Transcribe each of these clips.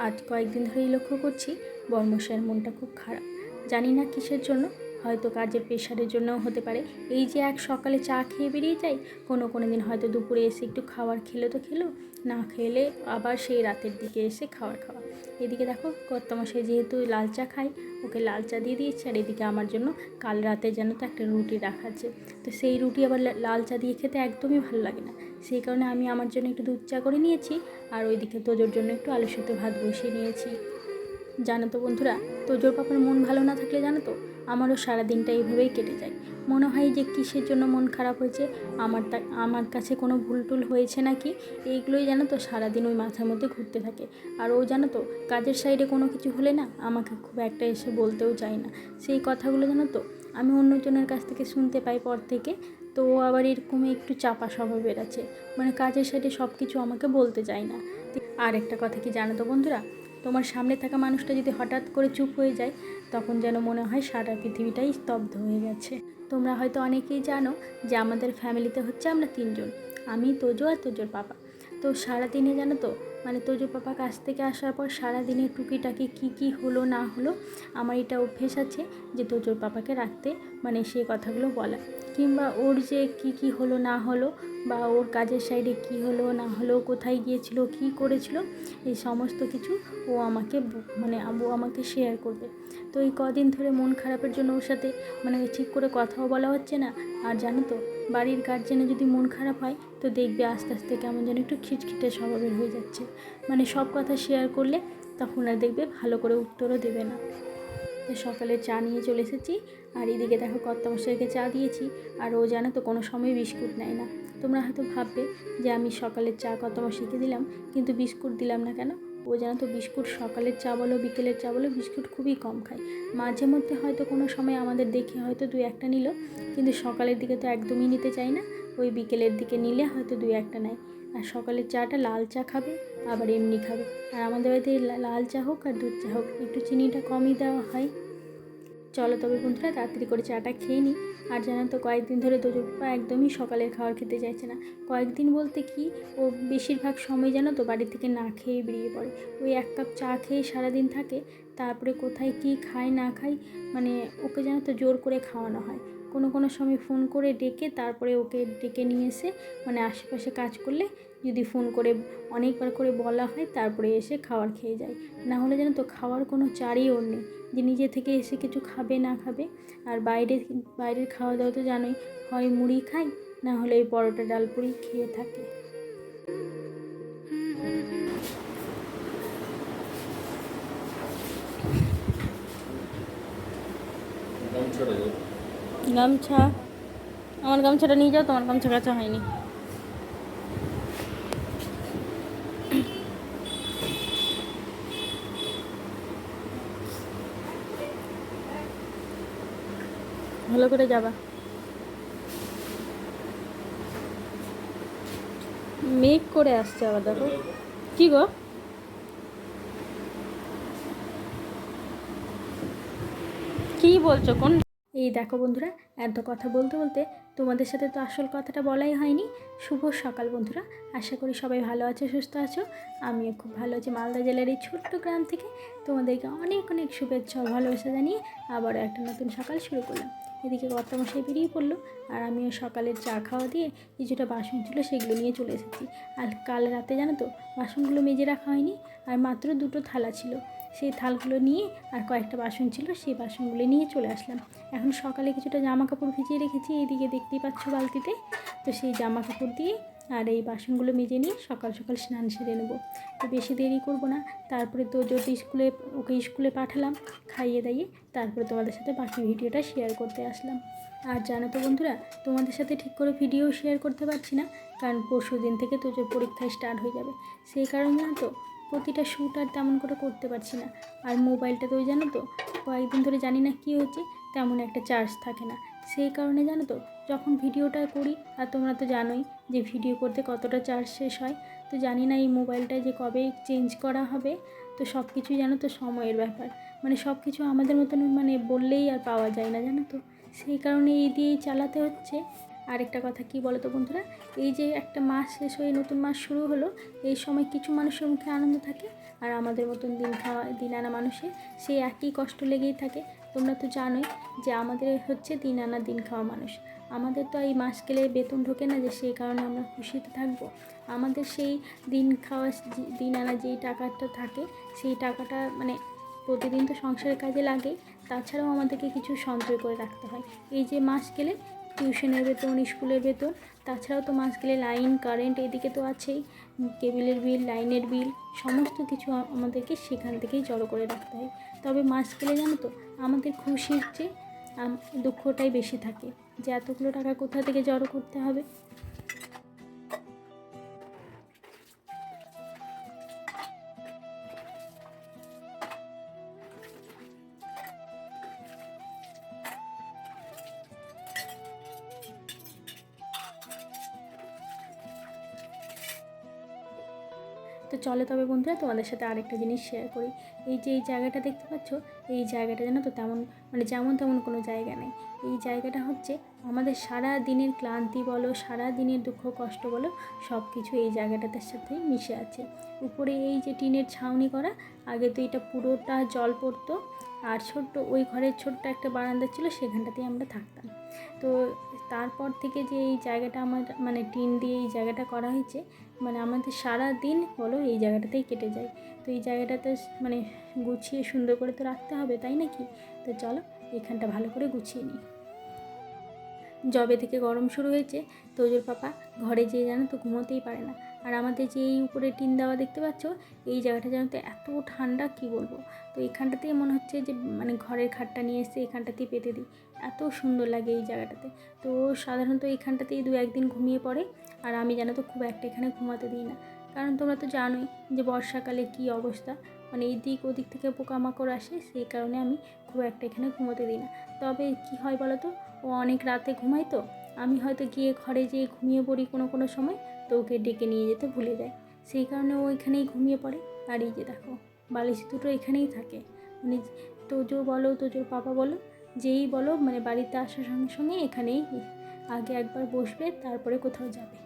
আজ কয়েকদিন ধরেই লক্ষ্য করছি বর্মশাইয়ের মনটা খুব খারাপ। জানি না কিসের জন্য, হয়তো কাজের প্রেশারের জন্যও হতে পারে। এই যে এক সকালে চা খেয়ে বেরিয়ে যাই, কোনো দিন হয়তো দুপুরে এসে একটু খাবার খেলো তো খেলো, না খেলে আবার সেই রাতের দিকে এসে খাওয়া। এদিকে দেখো কর্তামশাই যেহেতু লাল চা খায়, ওকে লাল চা দিয়ে দিয়েছে, আর এদিকে আমার জন্য কাল রাতে যেন তো একটা রুটি রাখা আছে। তো সেই রুটি আবার লাল চা দিয়ে খেতে একদমই ভালো লাগে না, সেই কারণে আমি আমার জন্য একটু দুধ চা করে নিয়েছি, আর ওইদিকে তোজোর জন্য একটু আলু সেদ্ধ ভাত বসিয়ে নিয়েছি। জানো তো বন্ধুরা, তোজোর পাপার মন ভালো না থাকলে জানো তো আমারও সারাদিনটা এইভাবেই কেটে যায়। মনে হয় যে কিসের জন্য মন খারাপ হয়েছে, আমার কাছে কোনো ভুল টুল হয়েছে নাকি, এইগুলোই জানো তো সারাদিন ওই মাথার মধ্যে ঘুরতে থাকে। আর ও জানো তো কাজের সাইডে কোনো কিছু হলে না আমাকে খুব একটা এসে বলতেও চায় না। সেই কথাগুলো জানো তো আমি অন্যজনের কাছ থেকে শুনতে পাই পর থেকে। তো ও আবার এরকম একটু চাপা স্বভাবের আছে, মানে কাজের সাইডে সব কিছু আমাকে বলতে চায় না। আর একটা কথা কি জানো তো বন্ধুরা, তোমার সামনে থাকা মানুষটা যদি হঠাৎ করে চুপ হয়ে যায়, তখন যেন মনে হয় সারা পৃথিবীটাই স্তব্ধ হয়ে গেছে। তোমরা হয়তো অনেকেই জানো যে আমাদের ফ্যামিলিতে হচ্ছে আমরা তিনজন, আমি, তোজো আর তোজোর পাপা। তো সারাদিনে জানো তো মানে তোজো পাপা কাছ থেকে আসার পর সারাদিনে টুকিটাকি কী হলো না হলো, আমার এটা অভ্যেস আছে যে তোজোর পাপাকে রাখতে, মানে সেই কথাগুলো বলা, কিংবা ওর যে কী হলো না হলো, বা ওর কাজের সাইডে কী হলো না হলো, কোথায় গিয়েছিল, কী করেছিল, এই সমস্ত কিছু ও আমাকে মানে ও আমাকে শেয়ার করবে। তো এই কদিন ধরে মন খারাপের জন্য ওর সাথে মানে ঠিক করে কথাও বলা হচ্ছে না। আর জানো তো বাড়ির গার্জেনে যদি মন খারাপ হয় তো দেখবে আস্তে আস্তে কেমন যেন একটু খিটখিটে স্বভাবের হয়ে যাচ্ছে, মানে সব কথা শেয়ার করলে তখন আর দেখবে ভালো করে উত্তরও দেবে না। সকালে চা নিয়ে চলে এসেছি, আর এদিকে দেখো কর্তামশাইকে চা দিয়েছি, আর ও জানো তো কোনো সময় বিস্কুট নেয় না। তোমরা হয়তো ভাববে যে আমি সকালের চা কর্তামশাইকে দিলাম কিন্তু বিস্কুট দিলাম না কেন। ও জানো তো বিস্কুট সকালের চা বলো বিকেলের চা বলো বিস্কুট খুবই কম খায়। মাঝে মধ্যে হয়তো কোনো সময় আমাদের দেখে হয়তো 2-1টা নিল, কিন্তু সকালের দিকে তো একদমই নিতে চায় না। ওই বিকেলের দিকে নিলে হয়তো 2-1টা নেয়। আর সকালের চাটা লাল চা খাবে, আবার এমনি খাবে। আর আমাদের বাড়িতে লাল চা হোক আর দুধ চা হোক একটু চিনিটা কমই দেওয়া হয়। চলো তবে বন্ধুরা তাড়াতাড়ি করে চাটা খেয়ে নিই। আর জানো তো কয়েকদিন ধরে তোজো পাপা একদমই সকালের খাবার খেতে চাইছে না। কয়েকদিন বলতে কি, ও বেশিরভাগ সময় জানো তো বাড়ি থেকে না খেয়ে বেরিয়ে পড়ে। ওই 1 কাপ চা খেয়ে সারাদিন থাকে, তারপরে কোথায় কি খায় না খায়, মানে ওকে জানো তো জোর করে খাওয়ানো হয়। কোনো সময় ফোন করে ডেকে তারপরে ওকে ডেকে নিয়ে এসে, মানে আশেপাশে কাজ করলে যদি ফোন করে অনেকবার করে বলা হয় তারপরে এসে খাবার খেয়ে যায়। না হলে জানো তো খাওয়ার কোনো চারই ওর নেই যে নিজে থেকে এসে কিছু খাবে না খাবে। আর বাইরের খাওয়া দাওয়া তো জানোই, হয় মুড়ি খাই, না হলে এই পরোটা ডালপুরি খেয়ে থাকে। গামছা, আমার গামছাটা নিয়ে যাও, তোমার গামছা কাছা হয়নি। ভালো করে যাবা। মেঘ করে আসছে আবার দেখো। কি গো, কী বলছো কোন? এই দেখো বন্ধুরা, এত কথা বলতে বলতে তোমাদের সাথে তো আসল কথাটা বলাই হয়নি। শুভ সকাল বন্ধুরা, আশা করি সবাই ভালো আছো, সুস্থ আছো। আমিও খুব ভালো আছি। মালদা জেলার এই ছোট্ট গ্রাম থেকে তোমাদেরকে অনেক শুভেচ্ছা ও ভালোবাসা জানিয়ে আবারও একটা নতুন সকাল শুরু করলাম। এদিকে কর্তামশাই বেরিয়ে পড়লো, আর আমিও সকালের চা খাওয়া দিয়ে কিছুটা বাসন ছিল সেগুলো নিয়ে চলে এসেছি। আর কাল রাতে জানো তো বাসনগুলো মেজে রাখা হয়নি, আর মাত্র 2টো থালা ছিল, সেই থালগুলো নিয়ে আর কয়েকটা বাসন ছিল সেই বাসনগুলো নিয়ে চলে আসলাম। এখন সকালে কিছুটা জামা কাপড় ভিজিয়ে রেখেছি, এইদিকে দেখতেই পাচ্ছ বালতিতে। তো সেই জামা কাপড় দিয়ে আর এই বাসনগুলো মেজে নিয়ে সকাল সকাল স্নান সেরে নেবো। তো বেশি দেরি করব না। তারপরে তো যদি ওকে স্কুলে পাঠালাম, খাইয়ে দাইয়ে তারপরে তোমাদের সাথে বাকি ভিডিওটা শেয়ার করতে আসলাম। আর জানো তো বন্ধুরা, তোমাদের সাথে ঠিক করে ভিডিও শেয়ার করতে পারছি না, কারণ পরশু দিন থেকে তোজোর পরীক্ষা স্টার্ট হয়ে যাবে। সেই কারণে জানো তো প্রতিটা শ্যুট আর তেমন করে করতে পারছি না। আর মোবাইলটা তো জানো তো কয়েকদিন ধরে জানি না কী হচ্ছে, তেমন একটা চার্জ থাকে না। সেই কারণে জানো তো যখন ভিডিওটা করি, আর তোমরা তো জানোই যে ভিডিও করতে কতটা চার্জ শেষ হয়, তো জানি না এই মোবাইলটা যে কবে চেঞ্জ করা হবে। তো সব কিছুই জানো তো সময়ের ব্যাপার, মানে সব কিছু আমাদের মতন মানে বললেই আর পাওয়া যায় না জানো তো, সেই কারণে এই দিয়েই চালাতে হচ্ছে। আরেকটা কথা কি বলো তো বন্ধুরা, এই যে একটা মাস শেষ হয়ে নতুন মাস শুরু হলো, এই সময় কিছু মানুষের মুখে আনন্দ থাকে, আর আমাদের মতন দিন আনা মানুষের সেই একই কষ্ট লেগেই থাকে। তোমরা তো জানোই যে আমাদের হচ্ছে দিন আনা দিন খাওয়া মানুষ। আমাদের তো এই মাস গেলে বেতন ঢোকে না যে সেই কারণে আমরা খুশিতে থাকবো। আমাদের সেই দিন খাওয়া দিন আনা যেই টাকাটা থাকে, সেই টাকাটা মানে প্রতিদিন তো সংসারের কাজে লাগে, তাছাড়াও আমাদেরকে কিছু সঞ্চয় করে রাখতে হয়। এই যে মাস গেলে টিউশনের বেতন, স্কুলের বেতন, তাছাড়াও তো মাস গেলে লাইন, কারেন্ট, এদিকে তো আছেই কেবিলের বিল, লাইনের বিল, সমস্ত কিছু আমাদেরকে সেখান থেকেই জড়ো করে রাখতে হয়। তবে মাস গেলে জানো তো আমাদের খুশির চেয়ে দুঃখটাই বেশি থাকে, যে এতগুলো টাকা কোথা থেকে জড়ো করতে হবে। তো চলো তবে বন্ধুরা তোমাদের সাথে আরেকটা জিনিস শেয়ার করি। এই যে এই জায়গাটা দেখতে পাচ্ছ, এই জায়গাটা জানো তো তেমন মানে যেমন তেমন কোনো জায়গা নেই। এই জায়গাটা হচ্ছে আমাদের সারা দিনের ক্লান্তি বলো, সারা দিনের দুঃখ কষ্ট বলো, সব কিছু এই জায়গাটার সাথেই মিশে আছে। উপরে এই যে টিনের ছাউনি করা, আগে তো এটা পুরোটা জল পড়তো, আর ছোট্ট ওই ঘরের ছোট্ট একটা বারান্দা ছিল, সেখানটাতেই আমরা থাকতাম। তো তারপর থেকে যে এই জায়গাটা আমার মানে টিন দিয়ে এই জায়গাটা করা হয়েছে, মানে আমাদের সারা দিন বলো এই জায়গাটাতেই কেটে যায়। তো এই জায়গাটাতে মানে গুছিয়ে সুন্দর করে তো রাখতে হবে, তাই নাকি? তো চলো এখানটা ভালো করে গুছিয়ে নিই। যবে থেকে গরম শুরু হয়েছে, তোজোর পাপা ঘরে যেয়ে জানো তো ঘুমোতেই পারে না। আর আমাদের যে এই উপরে টিন দেওয়া দেখতে পাচ্ছ, এই জায়গাটা জানো তো এত ঠান্ডা কি বলবো। তো এখানটাতেই মনে হচ্ছে যে মানে ঘরের খাটটা নিয়ে এসে এখানটাতেই পেতে দিই, এত সুন্দর লাগে এই জায়গাটাতে। তো সাধারণত এইখানটাতেই 2-1 দিন ঘুমিয়ে পড়ে, আর আমি জানো তো খুব একটা এখানে ঘুমাতে দিই না, কারণ তোমরা তো জানোই যে বর্ষাকালে কী অবস্থা, মানে এই দিক ওদিক থেকে পোকামাকড় আসে, সেই কারণে আমি খুব একটা এখানে ঘুমোতে দিই না। তবে কি হয় বলো তো, ও অনেক রাতে ঘুমায়, তো আমি হয়তো গিয়ে ঘরে যেয়ে ঘুমিয়ে পড়ি কোনো সময়, তো ওকে ডেকে নিয়ে যেতে ভুলে যায়, সেই কারণে ও এখানেই ঘুমিয়ে পড়ে। আর এই যে দেখো বালিশ দুটো এখানেই থাকে, মানে তোজো বলো, তোজোর পাপা বলো, যেই বলো, মানে বাড়িতে আসার সঙ্গে সঙ্গে এখানেই আগে একবার বসবে, তারপরে কোথাও যাবে।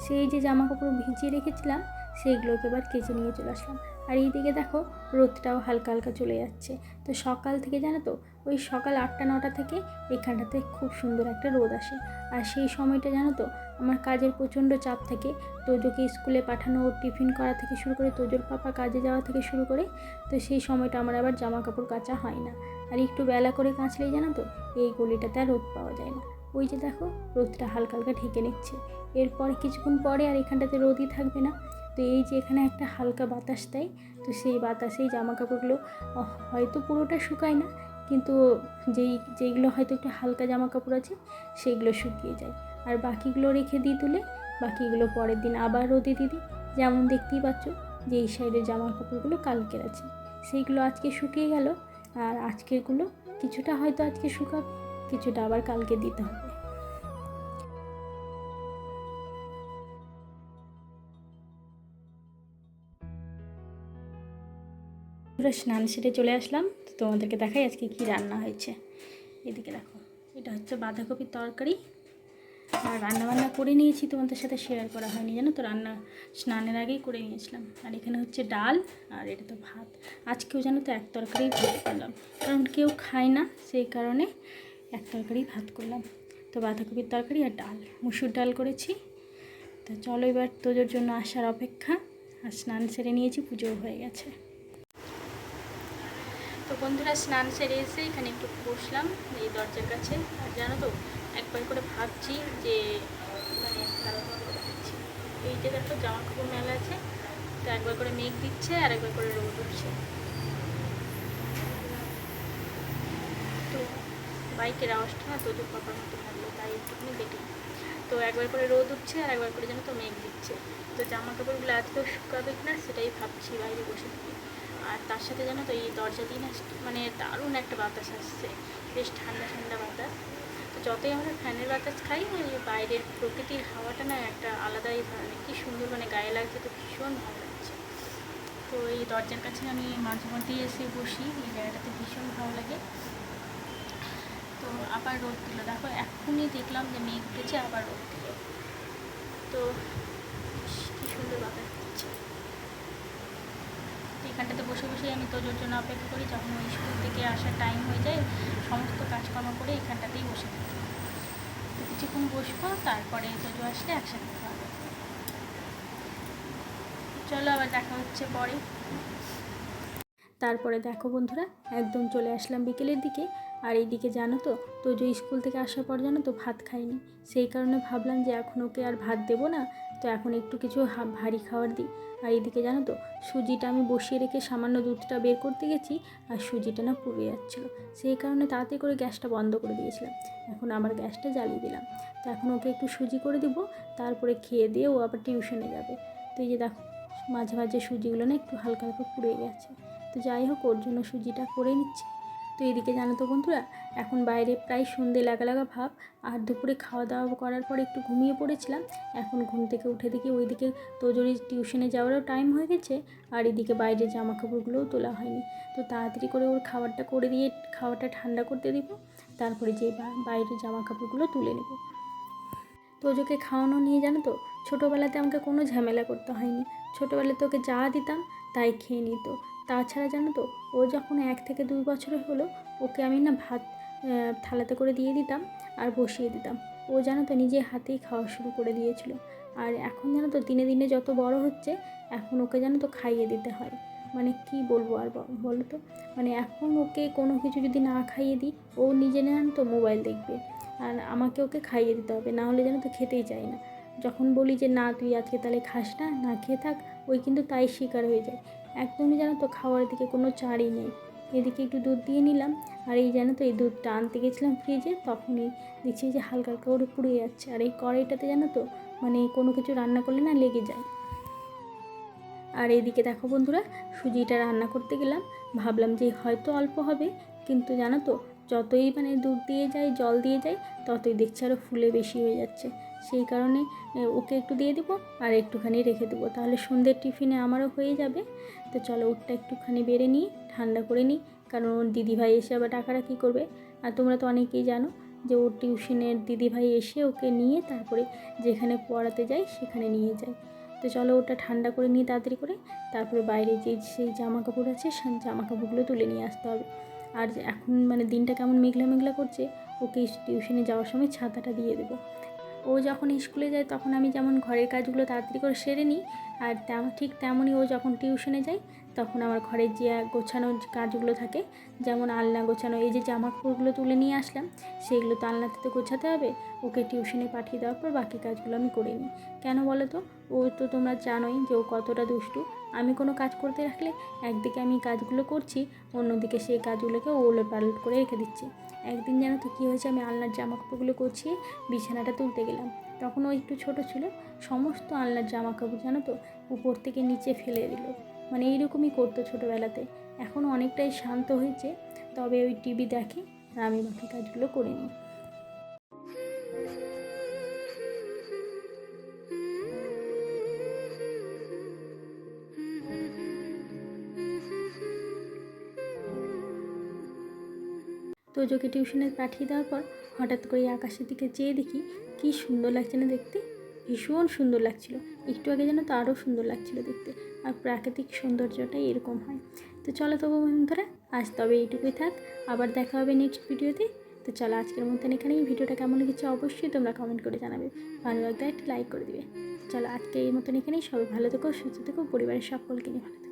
সেই যে জামা কাপড় ভিজিয়ে রেখেছিলাম, সেইগুলোকে এবার কেচে নিয়ে চলে আসলাম। আর এইদিকে দেখো রোদটাও হালকা হালকা চলে যাচ্ছে। তো সকাল থেকে জানো তো ওই সকাল 8টা-9টা থেকে এখানটাতে খুব সুন্দর একটা রোদ আসে। আর সেই সময়টা জানো তো আমার কাজের প্রচণ্ড চাপ থাকে, তোজোকে স্কুলে পাঠানো, ওর টিফিন করা থেকে শুরু করে, তোজোর পাপা কাজে যাওয়া থেকে শুরু করে, তো সেই সময়টা আমার আবার জামা কাপড় কাচা হয় না। আর একটু বেলা করে কাচলেই জানো তো এই গলিটাতে আর রোদ পাওয়া যায় না। ওই যে দেখো রোদটা হালকা হালকা ঢেকে নিচ্ছে, এরপর কিছুক্ষণ পরে আর এখানটাতে রোদই থাকবে না। তো এই যে এখানে একটা হালকা বাতাস দেয়, তো সেই বাতাসেই জামা কাপড়গুলো হয়তো পুরোটা শুকায় না, কিন্তু যেইগুলো হয়তো একটু হালকা জামা কাপড় আছে সেইগুলো শুকিয়ে যায়, আর বাকিগুলো রেখে দিই তুলে, বাকিগুলো পরের দিন আবার রোদে দিই। যেমন দেখতেই পাচ্ছ যে এই সাইডের জামা কাপড়গুলো কালকের আছে, সেইগুলো আজকে শুকিয়ে গেল, আর আজকেরগুলো কিছুটা হয়তো আজকে শুকাবে, কিছুটা আবার কালকে দিতে হবে। পুরো স্নান সেরে চলে আসলাম, তো তোমাদেরকে দেখাই আজকে কি রান্না হয়েছে। এদিকে দেখো এটা হচ্ছে বাঁধাকপির তরকারি, আর রান্নাবান্না করে নিয়েছি, তোমাদের সাথে শেয়ার করা হয়নি জানো তো, রান্না স্নানের আগেই করে নিয়েছিলাম। আর এখানে হচ্ছে ডাল, আর এটা তো ভাত। আজকেও জানো তো এক তরকারি ভাত করলাম, কারণ কেউ খায় না, সেই কারণে এক তরকারি ভাত করলাম। তো বাঁধাকপির তরকারি আর ডাল, মুসুর ডাল করেছি। তো চলো এবার তোদের জন্য আসার অপেক্ষা। আর স্নান সেরে নিয়েছি, পুজোও হয়ে গেছে। তো বন্ধুরা স্নান সেরে এসে এখানে একটু বসলাম এই দরজার কাছে, আর জানো তো একবার করে ভাবছি যে মানে ভাবছি এই যে দেখো জামা কাপড় মেলা আছে, তো একবার করে মেঘ দিচ্ছে আর একবার করে রোদ উঠছে। তো বাইকের আওয়াজটা না তোদের পাপার মতো লাগলো, তাই একটুখানি দেখলাম। তো একবার করে রোদ উঠছে আর একবার করে যেন তো মেঘ দিচ্ছে। তো জামা কাপড়গুলো আজকেও শুকাবে কিনা সেটাই ভাবছি বাইরে বসে থেকে। আর তার সাথে জানো তো এই দরজা দিয়ে না মানে দারুণ একটা বাতাস আসছে, বেশ ঠান্ডা ঠান্ডা বাতাস। তো যতই আমরা ফ্যানের বাতাস খাই বাইরের প্রকৃতির হাওয়াটা না একটা আলাদাই ধরনের, কী সুন্দর মানে গায়ে লাগছে, তো ভীষণ ভালো লাগছে। তো এই দরজার কাছে আমি মাঝে মধ্যেই এসে বসি, এই জায়গাটাতে ভীষণ ভালো লাগে। তো আবার রোদ দিল, দেখো এখনই দেখলাম যে মেঘ উঠেছে, আবার রোদ দিল। তো কী সুন্দর বাতাস দিচ্ছে। এখানটাতে বসে বসে আমি তোজোর জন্য অপেক্ষা করি, যখন ওই স্কুল থেকে আসার টাইম হয়ে যায় সমস্ত কাজকর্ম করে এখানটাতেই বসে থাকি। তো কিছুক্ষণ বসবো, তারপরে তোজো আসলে একসাথে খাওয়া যাবে। চলো আবার দেখা হচ্ছে পরে। তারপরে দেখো বন্ধুরা, একদম চলে আসলাম বিকেলের দিকে। আর এইদিকে জানো তো, তোজো স্কুল থেকে আসার পর জানো তো ভাত খায়নি, সেই কারণে ভাবলাম যে এখন ওকে আর ভাত দেবো না, তো এখন একটু কিছু ভারী খাবার দিই। আর এইদিকে জানো তো, সুজিটা আমি বসিয়ে রেখে সামান্য দুধটা বের করতে গেছি, আর সুজিটা না পুড়ে যাচ্ছিলো, সেই কারণে তাড়াতাড়ি করে গ্যাসটা বন্ধ করে দিয়েছিলাম। এখন আবার গ্যাসটা জ্বালিয়ে দিলাম। তো এখন ওকে একটু সুজি করে দিব, তারপরে খেয়ে দিয়ে ও আবার টিউশনে যাবে। তো এই যে দেখো, মাঝে মাঝে সুজিগুলো না একটু হালকা হালকা পুড়ে গেছে। তো যাই হোক, ওর জন্য সুজিটা করে নিচ্ছি। তো এদিকে জানো তো বন্ধুরা, এখন বাইরে প্রায় সন্ধে লাগা লাগা ভাব, আর দুপুরে খাওয়া দাওয়া করার পর একটু ঘুমিয়ে পড়েছিলাম। এখন ঘুম থেকে উঠে দেখি ওইদিকে তোজোরি টিউশনে যাওয়ারও টাইম হয়ে গেছে, আর এদিকে বাইরে জামা কাপড়গুলোও তোলা হয়নি। তো তাড়াতাড়ি করে ওর খাবারটা করে দিয়ে খাওয়াটা ঠান্ডা করতে দিব, তারপরে যে বাইরের জামা কাপড়গুলো তুলে নেব। তোজোকে খাওয়ানো নিয়ে জানো তো, ছোটোবেলাতে আমাকে কোনো ঝামেলা করতে হয়নি। ছোটোবেলাতে ওকে যা দিতাম তাই খেয়ে নিত। তাছাড়া জানো তো, ও যখন 1 থেকে 2 বছরের হলো, ওকে আমি না ভাত থালাতে করে দিয়ে দিতাম আর বসিয়ে দিতাম। ও জানো তো নিজে হাতেই খাওয়া শুরু করে দিয়েছিল। আর এখন জানো তো দিনে দিনে যত বড় হচ্ছে, এখন ওকে জানো তো খাইয়ে দিতে হয়। মানে কি বলবো আর বলো তো, মানে এখন ওকে কোনো কিছু যদি না খাইয়ে দিই, ও নিজে জানো তো মোবাইল দেখবে, আর আমাকে ওকে খাইয়ে দিতে হবে, না হলে জানো তো খেতেই চায় না। যখন বলি যে না তুই আজকে তাহলে খাস না, না খেয়ে থাক, ওই কিন্তু তাই শিকার হয়ে যায়। একদমই জানো তো খাওয়ার দিকে কোনো ছাড়ই নেই। এদিকে একটু দুধ দিয়ে নিলাম, আর এই জানো তো এই দুধটা আনতে গেছিলাম ফ্রিজে, তখনই দেখছি যে হালকা হালকা করে পুড়ে যাচ্ছে। আর এই কড়াইটাতে জানো তো মানে কোনো কিছু রান্না করলে না লেগে যায়। আর এইদিকে দেখো বন্ধুরা, সুজিটা রান্না করতে গেলাম, ভাবলাম যে হয়তো অল্প হবে, কিন্তু জানো তো যতই মানে দুধ দিয়ে যাই জল দিয়ে যাই, ততই দেখছি আরও ফুলে বেশি হয়ে যাচ্ছে। সেই কারণে ওকে একটু দিয়ে দেবো আর একটুখানি রেখে দেবো, তাহলে সন্ধ্যের টিফিনে আমারও হয়ে যাবে। তো চলো ওরটা একটুখানি বেড়ে নিই, ঠান্ডা করে নিই, কারণ ওর দিদিভাই এসে আবার ডাকাডাকি করবে। আর তোমরা তো অনেকেই জানো যে ওর টিউশনের দিদিভাই এসে ওকে নিয়ে তারপরে যেখানে পড়াতে যায় সেখানে নিয়ে যায়। তো চলো ওটা ঠান্ডা করে নিয়ে তাড়াতাড়ি করে, তারপরে বাইরে সেই জামা কাপড় আছে সেই জামা কাপড়গুলো তুলে নিয়ে আসতে হবে। আর এখন মানে দিনটা কেমন মেঘলা মেঘলা করছে, ওকে টিউশনে যাওয়ার সময় ছাতাটা দিয়ে দেবো। ও যখন স্কুলে যায় তখন আমি যেমন ঘরের কাজগুলো তাড়াতাড়ি করে সেরে নিই, আর ঠিক তেমনই ও যখন টিউশনে যায় তখন আমার ঘরের যে গোছানোর কাজগুলো থাকে, যেমন আলনা গোছানো, এই যে জামা কাপড়গুলো তুলে নিয়ে আসলাম সেগুলো তো আলনাতে তো গোছাতে হবে, ওকে টিউশনে পাঠিয়ে দেওয়ার পর বাকি কাজগুলো আমি করে নিই। কেন বলো তো, ও তো তোমরা জানোই যে ও কতটা দুষ্টু। আমি কোনো কাজ করতে রাখলে একদিকে আমি কাজগুলো করছি, অন্যদিকে সেই কাজগুলোকে ও ওলটপালট করে রেখে দিচ্ছি। একদিন জানো তো কী হয়েছে, আমি আলনার জামা কাপড়গুলো গুছিয়ে বিছানাটা তুলতে গেলাম, তখন ও একটু ছোটো ছিল, সমস্ত আলনার জামা কাপড় জানো তো উপর থেকে নিচে ফেলে দিল। মানে এইরকমই করতো ছোটোবেলাতে। এখন অনেকটাই শান্ত হয়েছে, তবে ওই টিভি দেখে আর আমি বাকি কাজগুলো করে নিই। তোজোকে টিউশনে পাঠিয়ে দেওয়ার পর হঠাৎ করে আকাশের দিকে চেয়ে দেখি কী সুন্দর লাগছে না দেখতে, ভীষণ সুন্দর লাগছিল। একটু আগে যেন তো আরও সুন্দর লাগছিল দেখতে। আর প্রাকৃতিক সৌন্দর্যটাই এরকম হয়। তো চলো তবু বন্ধুরা, আজ তবে এইটুকুই থাক, আবার দেখা হবে নেক্সট ভিডিওতে। তো চলো আজকের মতন এখানেই, ভিডিওটা কেমন লেগেছে অবশ্যই তোমরা কমেন্ট করে জানাবে, ভালো লাগলে একটা লাইক করে দিবে। চলো আজকে এই মতন এখানেই, সবাই ভালো থেকো, সুস্থ থেকো, পরিবারের সকলকে নিয়ে ভালো থেকো।